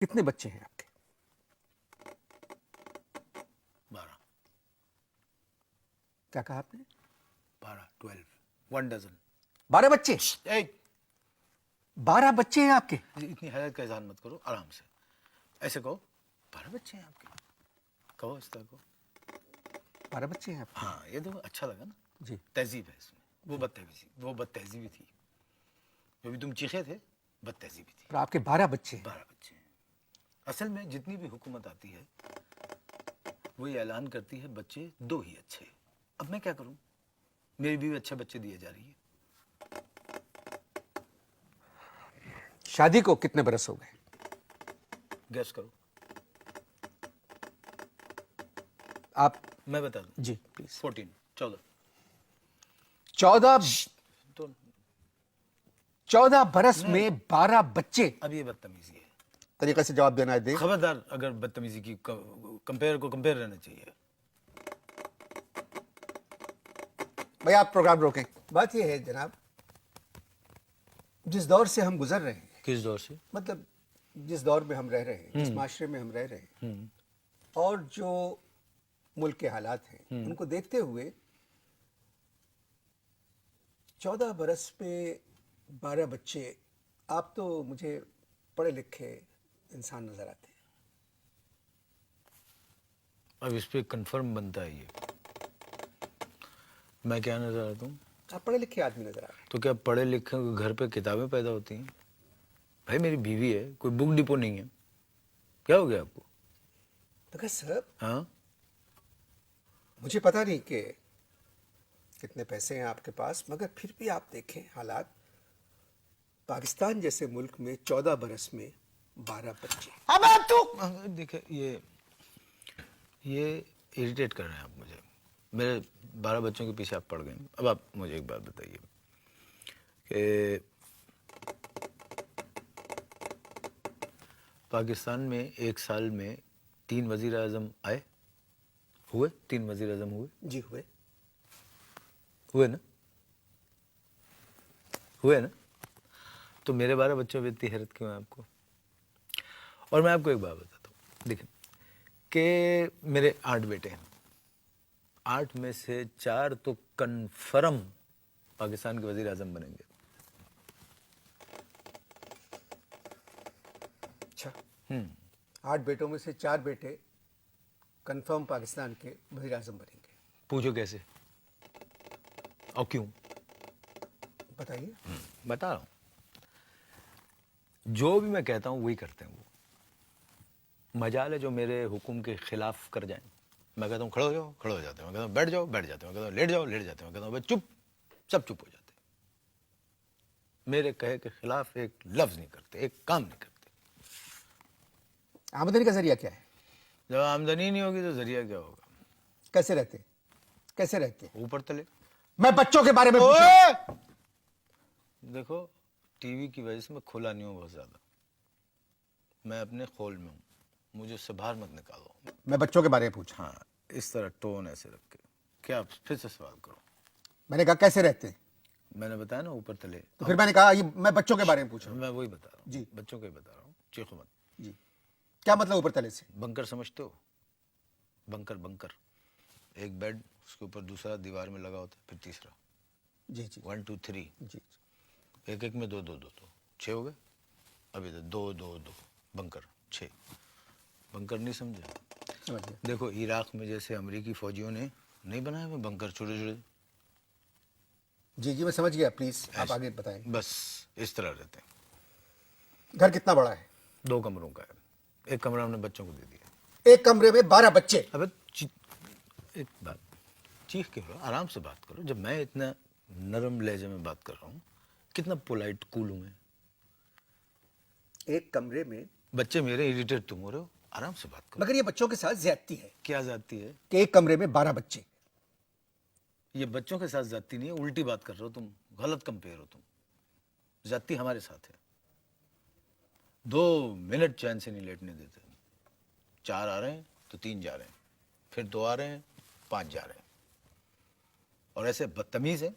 कितने बच्चे हैं आपके? 12। क्या कहा आपने? 12, 12, 1 डजन। 12 बच्चे? 12 बच्चे हैं आपके? इतनी हैरत का इजहार मत करो, आराम से ऐसे कहो 12 बच्चे हैं आपके, कहो इस तरह को। 12 बच्चे हैं आपके? हाँ, ये तो अच्छा लगा ना। जी। तहजीब है इसमें। वो बदतहजीबी थी, जो भी तुम चीखे थे, बदतहजीबी थी। पर आपके 12 बच्चे हैं। 12 बच्चे हैं। असल में जितनी भी हुकूमत आती है वो ये ऐलान करती है बच्चे 2 ही अच्छे। अब मैं क्या करूं, मेरी भी अच्छे बच्चे दिए जा रही है। शादी को कितने बरस हो गए? गैस करो। आप? मैं बता दूं। जी प्लीज। 14, 14। 14 तो 14 बरस में 12 बच्चे? अब ये बदतमीजी है। तरीके से जवाब देना है दे। खबरदार, अगर बदतमीजी की कंपेयर रहना चाहिए। भाई आप प्रोग्राम रोकें। बात यह है जनाब, जिस दौर से हम गुजर रहे हैं, किस दौर से? मतलब जिस दौर में हम रह रहे हैं, जिस माशरे में हम रह रहे हैं, और जो मुल्क के हालात हैं, उनको देखते हुए 14 बरस पे 12 बच्चे, आप तो मुझे पढ़े लिखे इंसान नजर आते हैं। अब इस पे कंफर्म बनता है ये, मैं क्या नजर आता हूँ? आप पढ़े लिखे आदमी नजर आ रहे हैं। तो क्या पढ़े लिखे के घर पे किताबें पैदा होती हैं? भाई मेरी बीवी है, कोई बुक डिपो नहीं है। क्या हो गया आपको? मगर सर, हाँ, मुझे पता नहीं कि कितने पैसे हैं आपके पास, मगर फिर भी आप देखें हालात, पाकिस्तान जैसे मुल्क में 14 बरस में 12 बच्चे। अब तू देखिए, ये इरिटेट कर रहे हैं आप मुझे। मेरे 12 बच्चों के पीछे आप पड़ गए। अब आप मुझे एक बात बताइए कि पाकिस्तान में एक साल में 3 वजीर आज़म आए हुए? 3 वजीर आज़म हुए? जी हुए ना? हुए ना? तो मेरे 12 बच्चों पे इतनी हैरत क्यों है आपको? और मैं आपको एक बात बताता हूँ, देखिए कि मेरे 8 बेटे हैं। 8 में से 4 तो कन्फर्म पाकिस्तान के वजीर आज़म बनेंगे। अच्छा। 8 बेटों में से 4 बेटे कंफर्म पाकिस्तान के वज़ीर आज़म बनेंगे। पूछो कैसे और क्यों? बताइए। बता रहा हूँ, जो भी मैं कहता हूँ वही करते हैं वो। मजाल है जो मेरे हुक्म के खिलाफ कर जाएं। मैं कहता हूँ खड़े हो जाओ, खड़े हो जाते हैं। मैं कहता हूँ बैठ जाओ, बैठ जाते हैं। मैं कहता हूँ लेट जाओ, लेट जाते हैं। मैं कहता हूँ बस चुप, सब चुप हो जाते हैं। मेरे कहे के खिलाफ एक लफ्ज नहीं करते, एक काम नहीं करते। आमदनी का जरिया क्या है? जब आमदनी नहीं होगी तो जरिया क्या होगा? कैसे रहते? कैसे रहते? ऊपर तले। मैं बच्चों के बारे में पूछ रहा हूं। देखो, टीवी की वजह से मैं खुला नहीं हूँ बहुत ज्यादा। मैं अपने खोल में हूँ, मुझे उससे बाहर मत निकालो। मैं बच्चों के बारे में पूछा। हाँ, इस तरह टोन ऐसे रख के। क्या फिर से सवाल करो? मैंने कहा कैसे रहते हैं, मैंने बताया ना ऊपर तले। तो फिर मैंने कहा ये मैं बच्चों के बारे में पूछ रहा हूँ। मैं वही बता रहा हूँ जी। बच्चों को ही बता रहा हूँ, चीखो मत। जी, क्या मतलब ऊपर तले से? बंकर समझते हो? Bunker, bunker. एक बेड, उसके ऊपर दूसरा दीवार में लगा होता है, फिर तीसरा। जी जी 1 2 3, जी। एक एक में 2 2 2 2, 6 हो गए। अभी तो 2 2 2 बंकर, 6 बंकर। नहीं समझे? समझ गया। देखो, इराक में जैसे अमेरिकी फौजियों ने नहीं बनाए हुए बंकर छोटे छोटे, जी जी मैं समझ गया, प्लीज आप आगे बताएं। बस इस तरह रहते हैं। घर कितना बड़ा है? 2 कमरों का है, एक कमरा हमने बच्चों को दे दिया। एक कमरे में 12 बच्चे? अबे एक बात, चीख के बोलो, आराम से बात करो। जब मैं इतना नरम लहजे में बात कर रहा हूँ, कितना पोलाइट कूल हूँ मैं। एक कमरे में बच्चे मेरे, इरिटेट तुम हो रहे हो, आराम से बात करो। मगर ये बच्चों के साथ ज्यादती है क्या जाती है? कि एक कमरे में 12 बच्चे। ये बच्चों के साथ जाती नहीं है, उल्टी बात कर रहे हो तुम, गलत कंपेयर हो तुम। जाती हमारे साथ है। 2 मिनट चैन से नहीं लेटने देते। 4 आ रहे हैं तो 3 जा रहे हैं, फिर 2 आ रहे हैं, 5 जा रहे हैं। और ऐसे बदतमीज है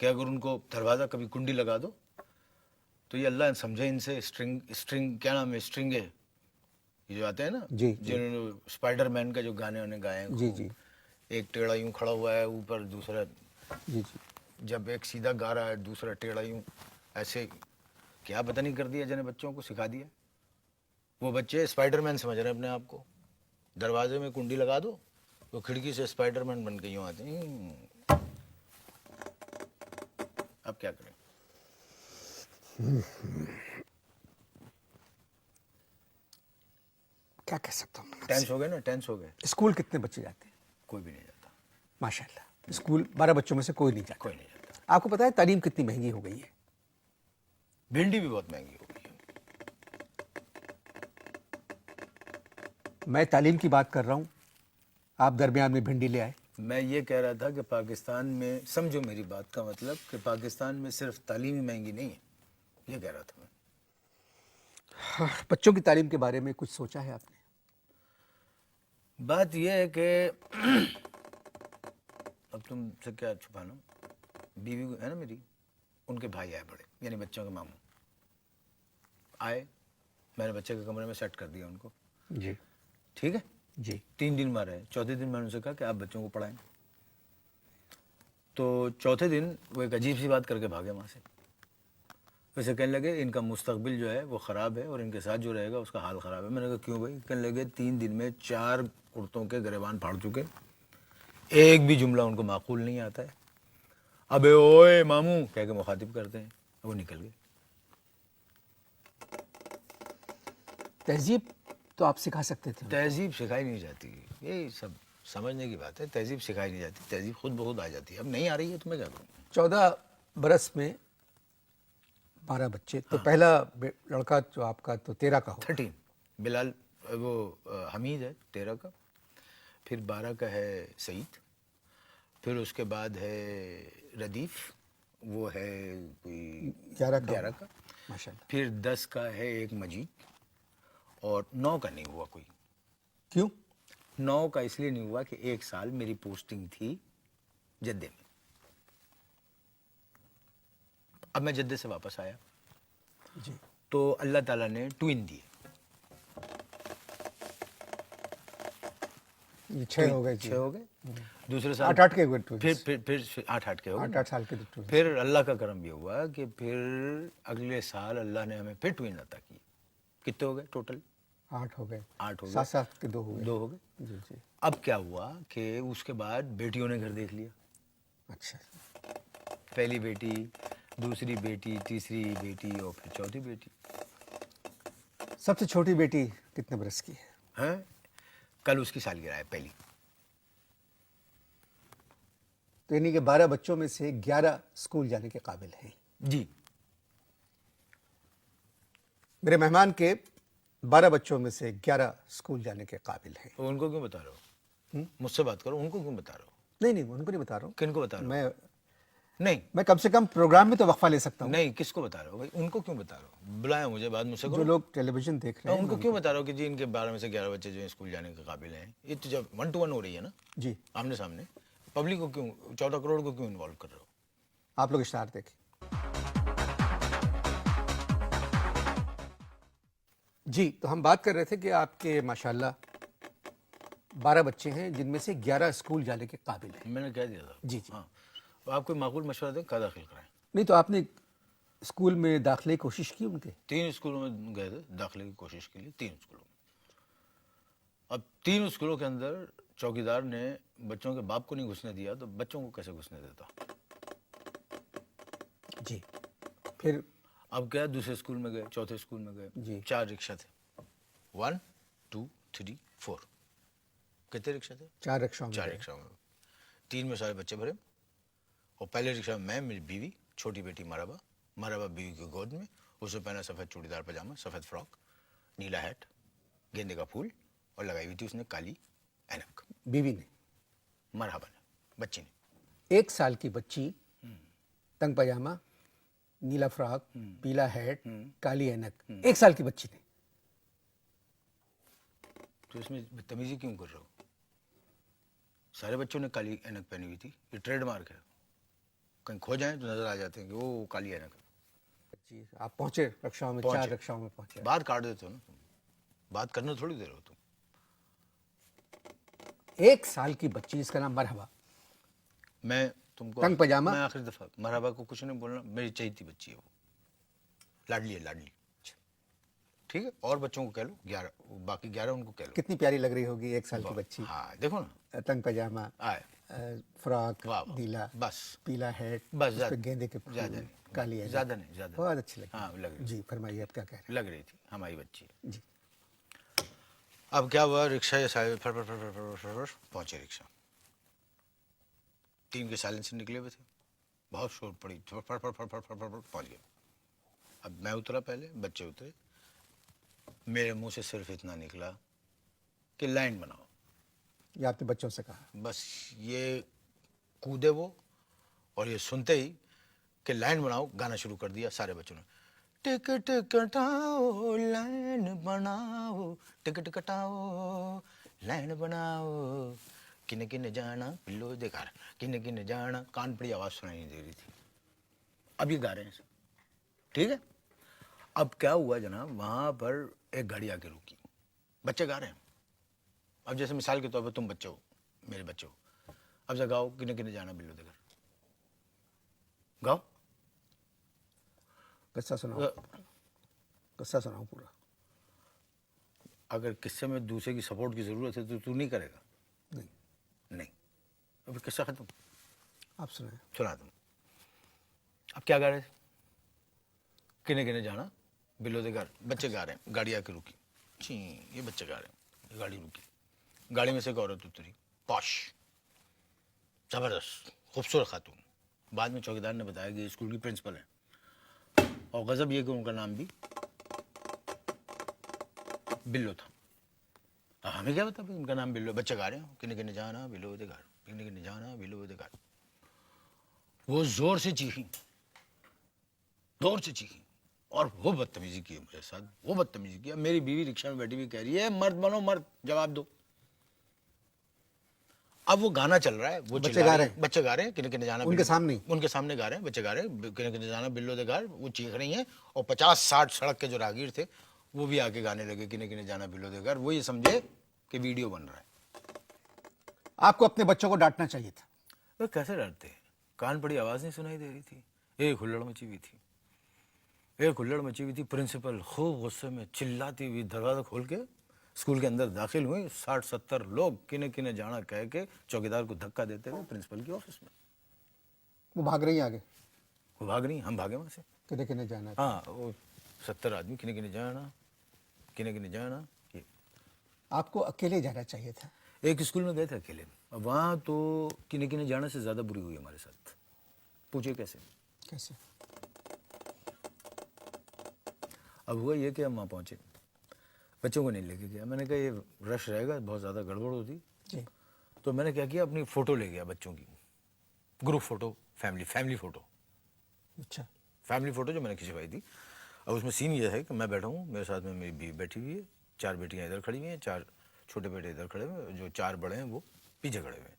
कि अगर उनको दरवाजा कभी कुंडी लगा दो तो ये अल्लाह समझे इनसे स्ट्रिंग क्या नाम है, स्ट्रिंग है, ये जो आते हैं ना, जी, जी। जिन्होंने स्पाइडरमैन का जो गाने उन्होंने गाए हैं जी, खूब। जी। एक टेढ़ा यूं खड़ा हुआ है ऊपर, दूसरा जी, जी। जब एक सीधा गा रहा है दूसरा टेढ़ा यूं, ऐसे क्या पता नहीं कर दिया जिन्हें बच्चों को सिखा दिया। वो बच्चे स्पाइडरमैन समझ रहे हैं अपने आप को। दरवाजे में कुंडी लगा दो, वो खिड़की से स्पाइडरमैन बन के यूं आते हैं। अब क्या करें? क्या कह सकता हूँ मैं टेंस आपसे? हो गए ना, टेंस हो गए। स्कूल कितने बच्चे जाते हैं? कोई भी नहीं जाता, माशाल्लाह, स्कूल 12 बच्चों में से कोई नहीं जाता। कोई नहीं जाता। आपको पता है तालीम कितनी महंगी हो गई है? भिंडी भी बहुत महंगी हो गई है। मैं तालीम की बात कर रहा हूँ, आप दरमियान में भिंडी ले आए। मैं ये कह रहा था कि पाकिस्तान में, समझो मेरी बात का मतलब, कि पाकिस्तान में सिर्फ तालीम ही महंगी नहीं है, ये कह रहा था मैं। हाँ, बच्चों की तालीम के बारे में कुछ सोचा है आपने? बात यह है कि अब तुमसे क्या छुपाना, बीवी है ना मेरी, उनके भाई आए बड़े, यानी बच्चों के मामू आए, मैंने बच्चे के कमरे में सेट कर दिया उनको। जी, ठीक है जी। 3 दिन में रहे। चौथे दिन मैंने उनसे कहा कि आप बच्चों को पढ़ाएं। तो चौथे दिन वो एक अजीब सी बात करके भागे वहाँ से। वैसे कहने लगे इनका मुस्तकबिल जो है वो ख़राब है और इनके साथ जो रहेगा उसका हाल ख़राब है। मैंने कहा क्यों भाई? कहने लगे 3 दिन में 4 कुर्तों के गिरेबान फाड़ चुके, एक भी जुमला उनको माकूल नहीं आता है। अबे ओए मामू कह के मुखातिब करते हैं, वो निकल गए। तहजीब तो आप सिखा सकते थे। तहजीब सिखाई नहीं जाती, ये सब समझने की बात है। तहजीब सिखाई नहीं जाती, तहजीब खुद ब खुद आ जाती है। अब नहीं आ रही है तो मैं क्या करूँ? 14 बरस में 12 बच्चे, तो पहला लड़का जो आपका तो 13 का होगा। 13 बिलाल, वो हमीद है 13 का, फिर 12 का है सईद, फिर उसके बाद है रदीफ, वो है कोई 11 का, माशाल्लाह। फिर 10 का है एक मजीद, और 9 का नहीं हुआ कोई। क्यों? 9 का इसलिए नहीं हुआ कि एक साल मेरी पोस्टिंग थी जद्दे में। अब मैं जद्दे से वापस आया जी। तो अल्लाह ताला ने ट्विन दिए। ये 6 हो गए। 6 हो गए। दूसरे साल 8-8 के हुए twins। फिर 8-8 के हो गए 8-8 साल के तो twins। फिर अल्लाह का करम ये हुआ कि फिर अगले साल अल्लाह ने हमें फिर ट्विन अता किए। कितने हो गए टोटल? 8 हो गए। 8 हो गए। 7-7 के 2 हो गए। 2 हो गए। जी, जी। अब क्या हुआ कि उसके बाद बेटियों ने घर देख लिया। अच्छा। पहली बेटी, दूसरी बेटी, तीसरी बेटी और फिर चौथी बेटी। सबसे छोटी बेटी कितने बरस की है? हैं? कल उसकी सालगिरह है पहली। तो यानी कि 12 बच्चों में से 11 स्कूल जाने के काबिल हैं। जी। मेरे मेहमान के 12 बच्चों में से 11 स्कूल जाने के काबिल हैं। तो उनको क्यों बता रहे हो? मुझसे बात करो, उनको क्यों बता रहे हो? नहीं नहीं, उनको नहीं बता रहा हूँ। किनको बता रहे हो? मैं नहीं कम से कम प्रोग्राम में तो वक्फा ले सकता हूँ। नहीं, किसको बता रहे हो भाई? उनको क्यों बता रहे हो? बुलाया मुझे, बाद मुझसे जो करो। लोग टेलीविजन देख रहे हैं उनको क्यों बता रहे हो कि जी इनके 12 में से 11 बच्चे जो हैं स्कूल जाने के काबिल हैं? ये तो जब 1 to 1 हो रही है ना, जी, आमने सामने, पब्लिक को क्यों, 14 करोड़ को क्यों इन्वॉल्व कर रहे हो? आप लोग इश्ताहार देखें। जी, तो हम बात कर रहे थे कि आपके माशाल्लाह 12 बच्चे हैं जिनमें से 11 स्कूल जाने के काबिल हैं। मैंने कह दिया था। जी, जी। हाँ, तो आप कोई माकूल मशवरा दें, कहाँ दाखिल कराएं? नहीं तो आपने स्कूल में दाखिले की कोशिश की उनके? 3 स्कूलों में गए थे दाखिले की कोशिश के लिए, 3 स्कूलों में। अब 3 स्कूलों के अंदर चौकीदार ने बच्चों के बाप को नहीं घुसने दिया, तो बच्चों को कैसे घुसने देता? जी। फिर अब क्या, दूसरे स्कूल में गए, चौथे स्कूल में जी। गए, 4 रिक्शा थे, 1 2 3 4। कितने रिक्शा थे? 4 रिक्शाओं में 4 गए। रिक्शा में। 3 में सारे बच्चे भरे, और पहले रिक्शा में मैं, मेरी बीवी, छोटी बेटी मराबा, मराबा बीवी की गोद में, उसे पहना सफ़ेद चूड़ीदार पजामा, सफ़ेद फ्रॉक, नीला हैट, गेंदे का फूल, और लगाई हुई थी उसने काली ऐनक। बीवी ने? मरहबा ने, बच्ची ने। 1 साल की बच्ची, तंग पजामा, नीला फ्रॉक, पीला हैट, काली ऐनक, 1 साल की बच्ची ने। तो इसमें बदतमीजी क्यों कर रहे हो? सारे बच्चों ने काली ऐनक पहनी हुई थी, ये ट्रेडमार्क है। कहीं खो जाएं तो नजर आ जाते हैं कि वो काली ऐनक है। जी, आप पहुंचे रिक्शाओं में, 4 पहुंचे। रिक्शाओं में पहुंचे। बाहर काट देते हो ना तुम, बात करने थोड़ी दे रहे हो तुम। 1 साल की बच्ची जिसका नाम मरहबा, मैं तुमको तंग पजामा। मैं आखिरी दफा मरहबा को कुछ नहीं बोलना, मेरी चहेती बच्ची है वो, लाडली है लाडली। ठीक है, और बच्चों को कह लो 11, बाकी 11 उनको कह लो। कितनी प्यारी लग रही होगी 1 साल की बच्ची। हाँ देखो ना, तंग पजामा, आए फ्रॉक वाह वाह, नीला, बस पीला हैट, बस, उस पे गेंदे के फूल, ज्यादा नहीं, काली ऐनक। ज्यादा नहीं, ज्यादा बहुत अच्छी लगी। हाँ लग रही जी फरमाइए, आप क्या कह रहे लग रही थी हमारी बच्ची। हैं? जी। अब क्या हुआ, रिक्शा या फर फर फर फर फर फर फर पहुंचे रिक्शा, 3 के साइलेंसर निकले हुए थे, बहुत शोर पड़ी, फर फर फर फर फर फर फर पहुंच गए। अब मैं उतरा पहले, बच्चे उतरे, मेरे मुंह से सिर्फ इतना निकला कि लाइन बनाओ। ये आपने बच्चों से कहा? बस ये कूदे वो, और ये सुनते ही कि लाइन बनाओ गाना शुरू कर दिया सारे बच्चों ने। टिकट कटाओ लाइन बनाओ, टिकट कटाओ लाइन बनाओ, किने किने जाना पिल्लो दे घर, किने किने जाना, कान पड़ी आवाज सुनाई नहीं दे रही थी। अब ये गा रहे हैं, ठीक है। अब क्या हुआ जनाब, वहां पर एक गाड़ी आके रुकी, बच्चे गा रहे हैं। अब जैसे मिसाल के तौर पर तुम बच्चे हो, मेरे बच्चे हो, अब से गाओ किने किने जाना बिल्लो दे घर, गाओ। किस्सा सुनाओ, किस्सा सुनाओ पूरा। अगर किस्से में दूसरे की सपोर्ट की जरूरत है तो तू नहीं करेगा? नहीं, नहीं, अब किस्सा खत्म, आप सुनाए। सुना तुम। अब क्या गा रहे थे, किने किने जाना बिल्लो दे घर, बच्चे गा रहे हैं, गाड़ी आके रुकी, छी ये बच्चे गा रहे हैं, गाड़ी रुकी, गाड़ी में से एक औरत उतरी, पॉश, जबरदस्त खूबसूरत खातून। बाद में चौकीदार ने बताया कि स्कूल की प्रिंसिपल है, और गजब ये कि उनका नाम भी बिल्लो था। अब हमें क्या पता भाई उनका नाम बिल्लो, बच्चे गा रहे हो किने किने जाना बिल्लो दे घर, किने किने जाना बिल्लो दे घर। वो जोर से चीखी, जोर से चीखी, और वो बदतमीजी की मेरे साथ, वो बदतमीजी किया। मेरी बीवी रिक्शा में बैठी हुई कह रही है मर्द बनो मर्द, जवाब दो। अब वो गाना चल रहा है, वो बच्चे गा रहे हैं, बच्चे गा रहे हैं किने किने जाना, उनके सामने उनके सामने गा रहे हैं, बच्चे गा रहे हैं किने किने जाना बिल्लो दे घर, वो चीख रही हैं, और 50-60 सड़क के जो राहगीर थे वो भी आके गाने लगे किने किने जाना बिल्लो दे घर। वो ये समझे कि वीडियो बन रहा है। आपको अपने बच्चों को डांटना चाहिए था। वो कैसे डरते हैं, कान पड़ी आवाज नहीं सुनाई दे रही थी, एक हुल्लड़ मची हुई थी, एक हुल्लड़ मची हुई थी। प्रिंसिपल खूब गुस्से में चिल्लाती हुई दरवाजा खोल के स्कूल के अंदर दाखिल हुई, 60-70 लोग किने किने जाना कह के चौकीदार को धक्का देते हुए प्रिंसिपल के ऑफिस में। वो भाग रही है आगे, वो भाग रही, हम भागे वहां से। किधर किधर जाना है। हाँ, वो 70 आदमी किने किने जाना, किने किने जाना। ये आपको अकेले जाना चाहिए था। एक स्कूल में गए थे अकेले, अब वहाँ तो किने किने जाने से ज़्यादा बुरी हुई हमारे साथ। पूछिए कैसे। कैसे? अब हुआ ये कि हम वहाँ पहुँचे, बच्चों को नहीं लेके गया, मैंने कहा ये रश रहेगा, बहुत ज़्यादा गड़बड़ होती। जी। तो मैंने क्या किया, अपनी फ़ोटो ले गया बच्चों की, ग्रुप फ़ोटो, फैमिली फ़ोटो, अच्छा। फैमिली फ़ोटो जो मैंने खिंचवाई थी। अब उसमें सीन ये है कि मैं बैठा हूँ, मेरे साथ में मेरी बीवी बैठी हुई है, 4 बेटियाँ इधर खड़ी हुई हैं, 4 छोटे बेटे इधर खड़े हुए हैं, जो 4 बड़े हैं वो पीछे खड़े हुए हैं।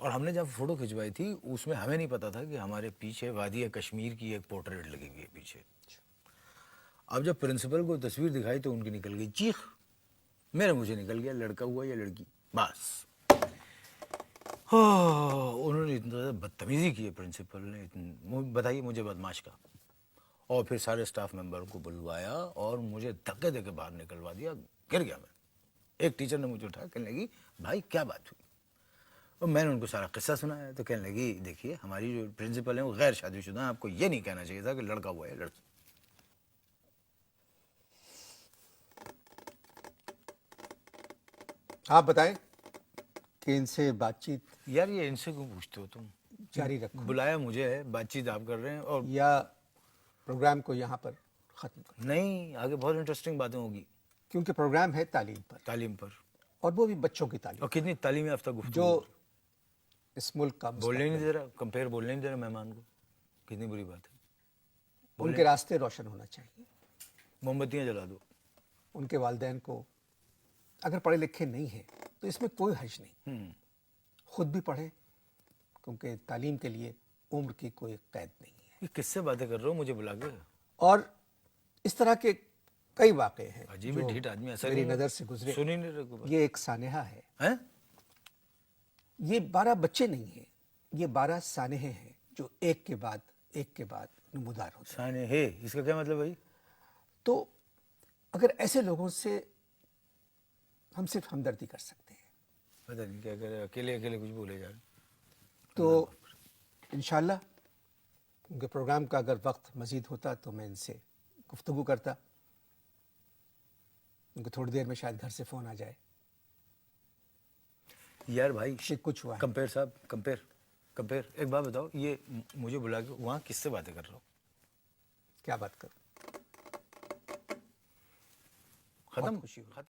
और हमने जब फ़ोटो खिंचवाई थी उसमें हमें नहीं पता था कि हमारे पीछे वादी कश्मीर की एक पोर्ट्रेट लगी हुई है पीछे। अब जब प्रिंसिपल को तस्वीर दिखाई तो उनकी निकल गई चीख, मेरे मुझे निकल गया लड़का हुआ या लड़की, बस। उन्होंने इतना ज़्यादा बदतमीजी की है प्रिंसिपल ने, बताइए मुझे बदमाश का। और फिर सारे स्टाफ मेंबर को बुलवाया और मुझे धक्के दे के बाहर निकलवा दिया, गिर गया मैं। एक टीचर ने मुझे उठाया, कहने लगी भाई क्या बात हुई। और मैंने उनको सारा किस्सा सुनाया तो कहने लगी देखिए हमारी जो प्रिंसिपल है वो गैर शादीशुदा है, आपको ये नहीं कहना चाहिए था कि लड़का हुआ है लड़की। आप बताएं कि इनसे बातचीत यार ये इनसे क्यों पूछते हो तुम, जारी रखो बुलाया मुझे है, बातचीत आप कर रहे हैं, और या प्रोग्राम को यहाँ पर ख़त्म करो, नहीं आगे बहुत इंटरेस्टिंग बातें होगी क्योंकि प्रोग्राम है तालीम पर, तालीम पर, और वो भी बच्चों की तालीम, और कितनी तालीम याफ्ता गुफ्तगू। जो इस मुल्क का बोलने नहीं मुस्तकबिल, दे रहा, कंपेयर बोलने नहीं दे रहा मेहमान को, कितनी बुरी बात है। उनके रास्ते रोशन होना चाहिए। मोमबत्तियाँ जला दो। उनके वालिदैन को अगर पढ़े लिखे नहीं हैं तो इसमें कोई हर्ज नहीं, खुद भी पढ़े, क्योंकि तालीम के लिए उम्र की कोई कैद नहीं है। ये किससे बातें कर रहे हो मुझे बुला के। और इस तरह के कई वाक़े हैं अजीब ही जो ढीठ आदमी, ऐसा मेरी नहीं नज़र से गुजरे। सुन ही नहीं रहे को। ये एक सानेहा है, हैं? ये 12 बच्चे नहीं हैं, ये 12 सानेहे हैं जो एक के बाद नमूदार होते हैं। साने है, इसका क्या मतलब भाई? तो अगर ऐसे लोगों से हम सिर्फ हमदर्दी कर सकते हैं, पता नहीं क्या करे, अकेले अकेले कुछ बोले जा रहे। तो इंशाल्लाह उनके प्रोग्राम का अगर वक्त मज़ीद होता तो मैं इनसे गुफ्तगू करता। उनको थोड़ी देर में शायद घर से फ़ोन आ जाए। यार भाई ये कुछ हुआ है। कंपेयर साहब, कंपेयर एक बात बताओ, ये मुझे बुला के वहाँ किससे बातें कर रहे हो? क्या बात करूं, खत्म खुशी हुई।